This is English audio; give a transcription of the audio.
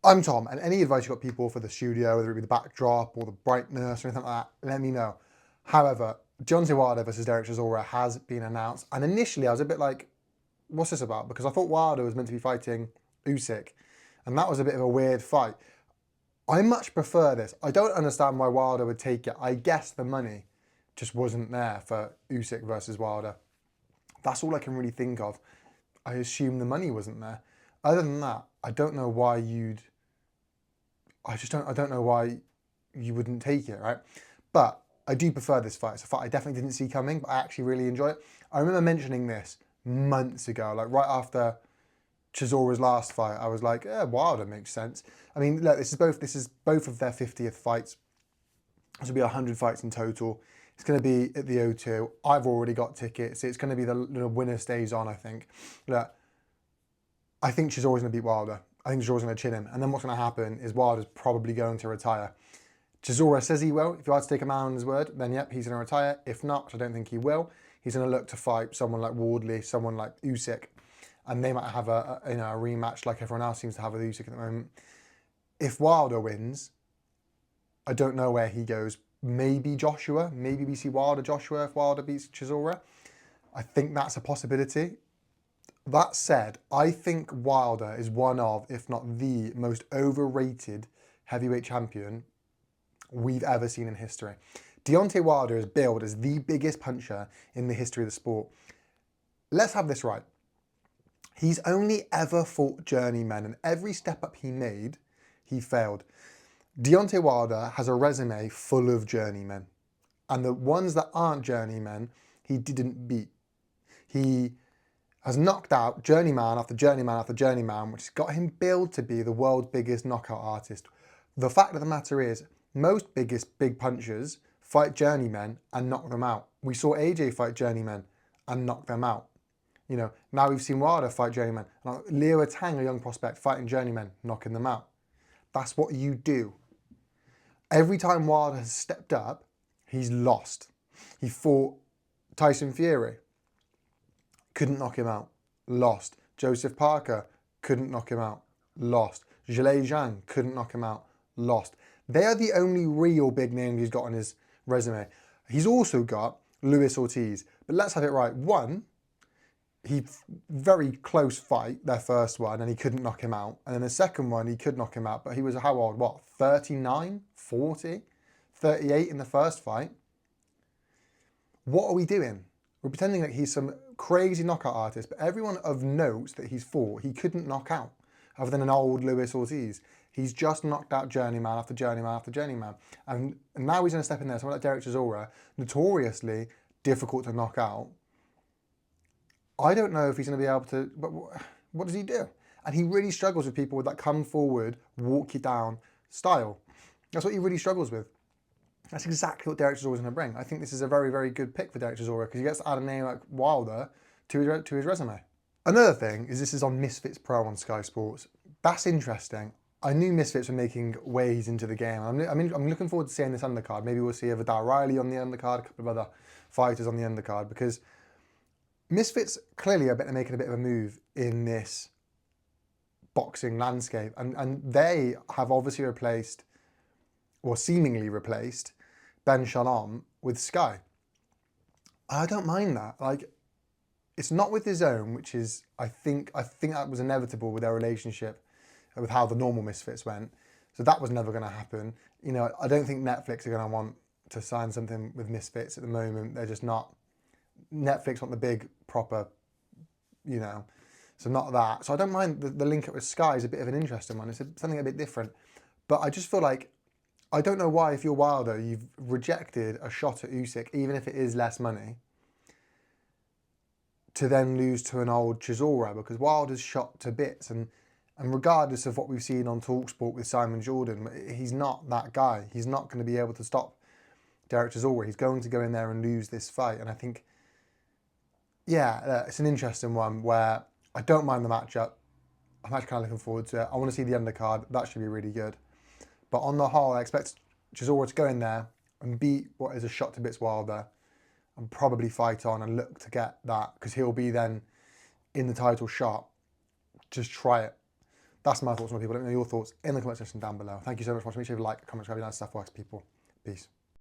I'm Tom, and any advice you've got people for the studio, whether it be the backdrop or the brightness or anything like that, let me know. However, Deontay Wilder versus Derek Chisora has been announced, and initially I was a bit like, what's this about? Because I thought Wilder was meant to be fighting Usyk, and that was a bit of a weird fight. I much prefer this. I don't understand why Wilder would take it. I guess the money just wasn't there for Usyk versus Wilder. That's all I can really think of. I assume the money wasn't there. Other than that, I don't know why you'd... I don't know why you wouldn't take it, right? But I do prefer this fight. It's a fight I definitely didn't see coming, but I actually really enjoy it. I remember mentioning this months ago, like right after Chisora's last fight. I was like, yeah, Wilder makes sense. I mean, look, this is both of their 50th fights. This will be 100 fights in total. It's going to be at the O2. I've already got tickets. It's going to be the winner stays on, I think. Look, I think Chisora's going to beat Wilder. I think Chisora's going to chin him. And then what's going to happen is Wilder's probably going to retire. Chisora says he will. If you had to take him out on his word, then yep, he's going to retire. If not, which I don't think he will, he's going to look to fight someone like Wardley, someone like Usyk. And they might have a rematch like everyone else seems to have with Usyk at the moment. If Wilder wins, I don't know where he goes. Maybe Joshua. Maybe we see Wilder Joshua if Wilder beats Chisora. I think that's a possibility. That said, I think Wilder is one of, if not the most overrated heavyweight champion we've ever seen in history. Deontay Wilder is billed as the biggest puncher in the history of the sport. Let's have this right. He's only ever fought journeymen, and every step up he made, he failed. Deontay Wilder has a resume full of journeymen, and the ones that aren't journeymen, he didn't beat. He has knocked out journeyman after journeyman after journeyman, which has got him billed to be the world's biggest knockout artist. The fact of the matter is, most big punchers fight journeymen and knock them out. We saw AJ fight journeymen and knock them out. You know, now we've seen Wilder fight journeymen. Leo Tang, a young prospect, fighting journeymen, knocking them out. That's what you do. Every time Wilder has stepped up, he's lost. He fought Tyson Fury, couldn't knock him out, lost. Joseph Parker, couldn't knock him out, lost. Zhilei Zhang, couldn't knock him out, lost. They are the only real big names he's got on his resume. He's also got Luis Ortiz, but let's have it right. One, he very close fight, their first one, and he couldn't knock him out. And then the second one, he could knock him out, but he was how old? What, 39, 40, 38 in the first fight? What are we doing? We're pretending that he's some crazy knockout artist, but everyone of note that he's fought, he couldn't knock out, other than an old Luis Ortiz. He's just knocked out journeyman after journeyman after journeyman. And now he's going to step in there. Someone like Derek Chisora, notoriously difficult to knock out. I don't know if he's going to be able to, but what does he do? And he really struggles with people with that come forward, walk you down style. That's what he really struggles with. That's exactly what Derek Chisora is going to bring. I think this is a very, very good pick for Derek Chisora because he gets to add a name like Wilder to his resume. Another thing is this is on Misfits Pro on Sky Sports. That's interesting. I knew Misfits were making ways into the game. I'm looking forward to seeing this undercard. Maybe we'll see a Vidal Riley on the undercard, a couple of other fighters on the undercard, because Misfits clearly are making a bit of a move in this boxing landscape. And they have obviously replaced, or seemingly replaced, Ben Shalom with Sky. I don't mind that. Like, it's not with his own, which is, I think that was inevitable with their relationship, with how the normal Misfits went. So that was never going to happen. You know, I don't think Netflix are going to want to sign something with Misfits at the moment. They're just not. Netflix want the big, proper, you know, so not that. So I don't mind the link up with Sky is a bit of an interesting one. It's something a bit different. But I just feel like, I don't know why, if you're Wilder, you've rejected a shot at Usyk, even if it is less money, to then lose to an old Chisora, because Wilder's shot to bits. And regardless of what we've seen on TalkSport with Simon Jordan, he's not that guy. He's not going to be able to stop Derek Chisora. He's going to go in there and lose this fight. And I think, yeah, it's an interesting one where I don't mind the matchup. I'm actually kind of looking forward to it. I want to see the undercard. That should be really good. But on the whole, I expect Chisora to go in there and beat what is a shot to bits Wilder and probably fight on and look to get that, because he'll be then in the title shot. Just try it. that's my thoughts on people. Let me know your thoughts in the comment section down below. Thank you so much for watching. Make sure you like, comment, subscribe, and stuff works, people. Peace.